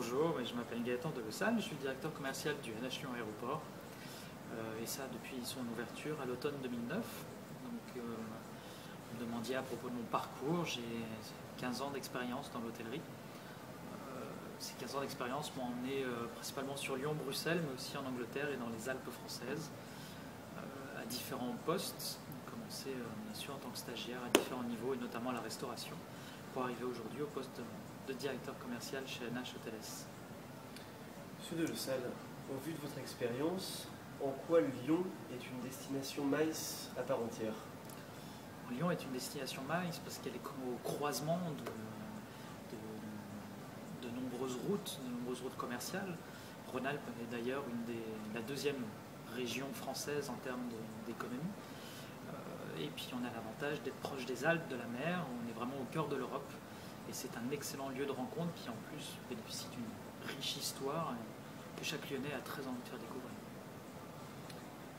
Bonjour, je m'appelle Gaëtan Delessal, je suis directeur commercial du NH Lyon Aéroport et ça depuis son ouverture à l'automne 2009. Donc, vous me demandiez à propos de mon parcours, j'ai 15 ans d'expérience dans l'hôtellerie. Ces 15 ans d'expérience m'ont emmené principalement sur Lyon, Bruxelles, mais aussi en Angleterre et dans les Alpes françaises, à différents postes. J'ai commencé bien sûr en tant que stagiaire à différents niveaux et notamment à la restauration, pour arriver aujourd'hui au poste de directeur commercial chez NH Hôtel-S. Monsieur Delessal, au vu de votre expérience, en quoi Lyon est une destination MICE à part entière? Lyon est une destination MICE parce qu'elle est comme au croisement de nombreuses routes commerciales. Rhône-Alpes est d'ailleurs la deuxième région française en termes d'économie. Et puis on a l'avantage d'être proche des Alpes, de la mer, on est vraiment au cœur de l'Europe. Et c'est un excellent lieu de rencontre qui en plus bénéficie d'une riche histoire que chaque Lyonnais a très envie de faire découvrir.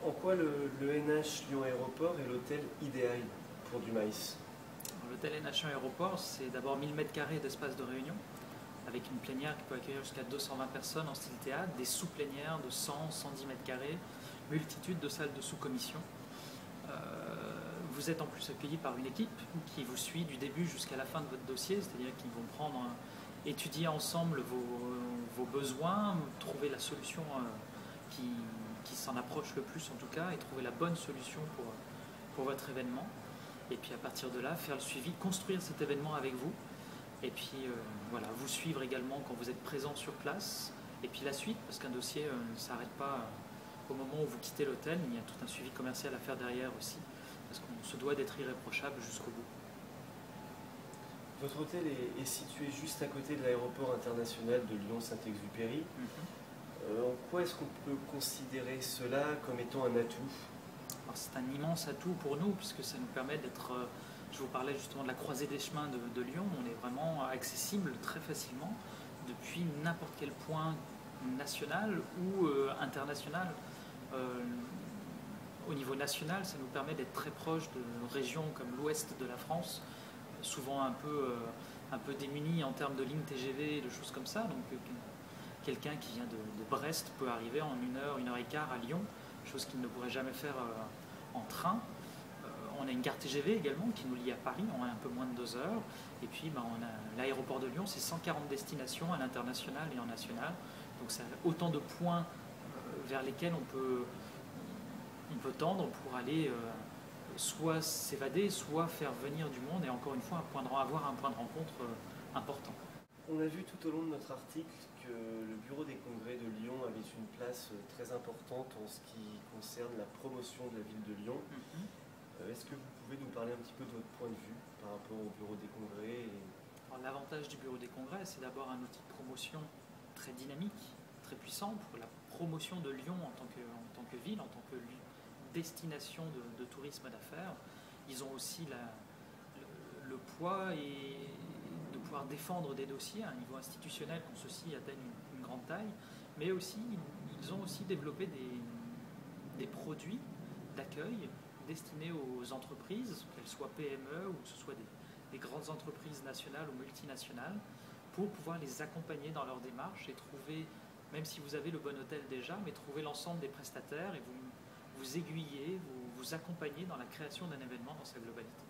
En quoi le NH Lyon Aéroport est l'hôtel idéal pour du MICE? L'hôtel NH Lyon Aéroport, c'est d'abord 1000 m² d'espace de réunion, avec une plénière qui peut accueillir jusqu'à 220 personnes en style théâtre, des sous-plénières de 100, 110 m², multitude de salles de sous-commission. Vous êtes en plus accueilli par une équipe qui vous suit du début jusqu'à la fin de votre dossier, c'est-à-dire qu'ils vont étudier ensemble vos besoins, trouver la solution qui s'en approche le plus en tout cas, et trouver la bonne solution pour votre événement. Et puis à partir de là, faire le suivi, construire cet événement avec vous, et puis voilà, vous suivre également quand vous êtes présent sur place, et puis la suite, parce qu'un dossier ne s'arrête pas au moment où vous quittez l'hôtel, il y a tout un suivi commercial à faire derrière aussi, parce qu'on se doit d'être irréprochable jusqu'au bout. Votre hôtel est situé juste à côté de l'aéroport international de Lyon-Saint-Exupéry. En quoi est-ce qu'on peut considérer cela comme étant un atout? C'est un immense atout pour nous, puisque ça nous permet d'être, je vous parlais justement de la croisée des chemins de Lyon, on est vraiment accessible très facilement depuis n'importe quel point national ou international. Au niveau national, ça nous permet d'être très proche de régions comme l'ouest de la France, souvent un peu démunis en termes de lignes TGV et de choses comme ça. Donc quelqu'un qui vient de Brest peut arriver en 1 heure et quart à Lyon, chose qu'il ne pourrait jamais faire en train. On a une gare TGV également qui nous lie à Paris en un peu moins de 2 heures. Et puis on a l'aéroport de Lyon, c'est 140 destinations à l'international et en national. Donc c'est autant de points vers lesquels on peut tendre pour aller soit s'évader, soit faire venir du monde et encore une fois avoir un point de rencontre important. On a vu tout au long de notre article que le bureau des congrès de Lyon avait une place très importante en ce qui concerne la promotion de la ville de Lyon. Est-ce que vous pouvez nous parler un petit peu de votre point de vue par rapport au bureau des congrès? L'avantage du bureau des congrès, c'est d'abord un outil de promotion très dynamique, très puissant pour la promotion de Lyon en tant que ville, en tant que destination de tourisme d'affaires. Ils ont aussi le poids de pouvoir défendre des dossiers à un niveau institutionnel quand ceux-ci atteignent une grande taille, mais aussi ils ont aussi développé des produits d'accueil destinés aux entreprises, qu'elles soient PME ou que ce soit des grandes entreprises nationales ou multinationales, pour pouvoir les accompagner dans leur démarche et trouver, même si vous avez le bon hôtel déjà, mais trouver l'ensemble des prestataires et vous aiguiller, vous accompagner dans la création d'un événement dans sa globalité.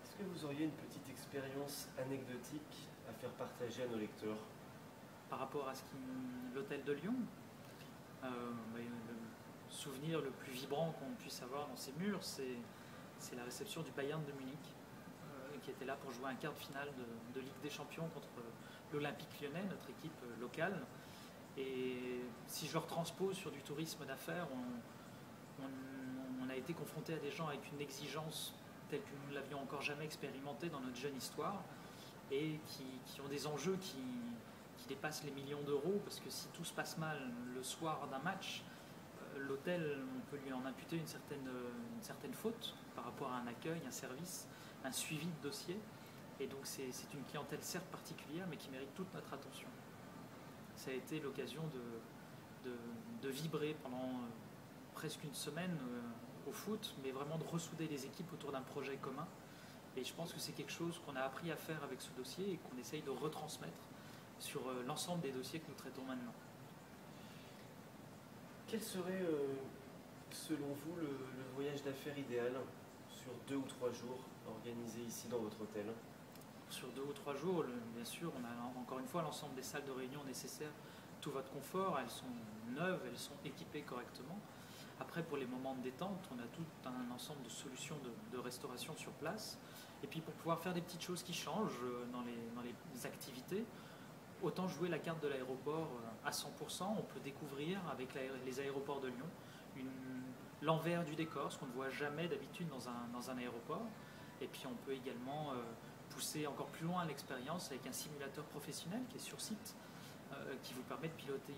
Est-ce que vous auriez une petite expérience anecdotique à faire partager à nos lecteurs? Par rapport à l'hôtel de Lyon, le souvenir le plus vibrant qu'on puisse avoir dans ces murs, c'est la réception du Bayern de Munich, qui était là pour jouer un quart de finale de Ligue des Champions contre l'Olympique Lyonnais, notre équipe locale. Et si je le retranspose sur du tourisme d'affaires, on a été confronté à des gens avec une exigence telle que nous ne l'avions encore jamais expérimentée dans notre jeune histoire et qui ont des enjeux qui dépassent les millions d'euros, parce que si tout se passe mal le soir d'un match, l'hôtel, on peut lui en imputer une certaine faute par rapport à un accueil, un service, un suivi de dossier. Et donc c'est une clientèle certes particulière, mais qui mérite toute notre attention. Ça a été l'occasion de vibrer pendant presque une semaine au foot, mais vraiment de ressouder les équipes autour d'un projet commun. Et je pense que c'est quelque chose qu'on a appris à faire avec ce dossier et qu'on essaye de retransmettre sur l'ensemble des dossiers que nous traitons maintenant. Quel serait, selon vous, le voyage d'affaires idéal sur 2 ou 3 jours organisé ici dans votre hôtel? Sur 2 ou 3 jours, bien sûr, on a encore une fois l'ensemble des salles de réunion nécessaires, tout votre confort, elles sont neuves, elles sont équipées correctement. Après, pour les moments de détente, on a tout un ensemble de solutions de restauration sur place. Et puis pour pouvoir faire des petites choses qui changent dans les activités, autant jouer la carte de l'aéroport à 100%, on peut découvrir avec les aéroports de Lyon l'envers du décor, ce qu'on ne voit jamais d'habitude dans un aéroport. Et puis on peut également pousser encore plus loin l'expérience avec un simulateur professionnel qui est sur site, qui vous permet de piloter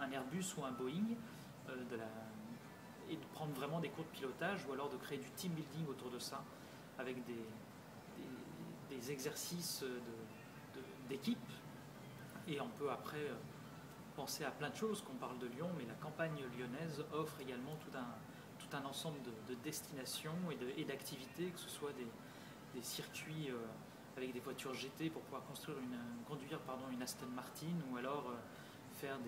un Airbus ou un Boeing, et de prendre vraiment des cours de pilotage, ou alors de créer du team building autour de ça, avec des exercices d'équipe. Et on peut après penser à plein de choses, qu'on parle de Lyon, mais la campagne lyonnaise offre également tout un ensemble de destinations et d'activités, que ce soit des circuits avec des voitures GT pour pouvoir conduire une Aston Martin, ou alors faire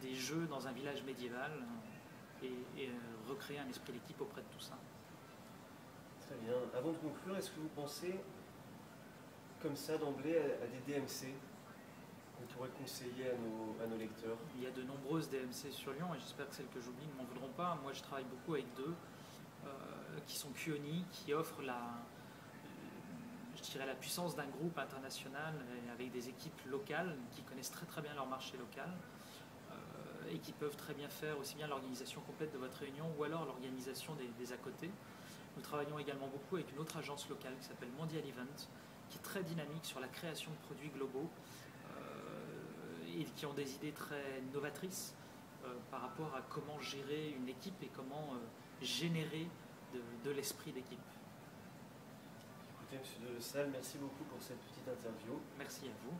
des jeux dans un village médiéval et recréer un esprit d'équipe auprès de tout ça. Très bien. Avant de conclure, est-ce que vous pensez, comme ça d'emblée, à des DMC qu'on pourrait conseiller à nos lecteurs? Il y a de nombreuses DMC sur Lyon, et j'espère que celles que j'oublie ne m'en voudront pas. Moi, je travaille beaucoup avec deux, qui sont Kuoni, qui offrent la puissance d'un groupe international avec des équipes locales qui connaissent très très bien leur marché local, et qui peuvent très bien faire aussi bien l'organisation complète de votre réunion ou alors l'organisation des à côté. Nous travaillons également beaucoup avec une autre agence locale qui s'appelle Mondial Event, qui est très dynamique sur la création de produits globaux et qui ont des idées très novatrices par rapport à comment gérer une équipe et comment générer de l'esprit d'équipe. Écoutez, Monsieur De Salle, merci beaucoup pour cette petite interview. Merci à vous.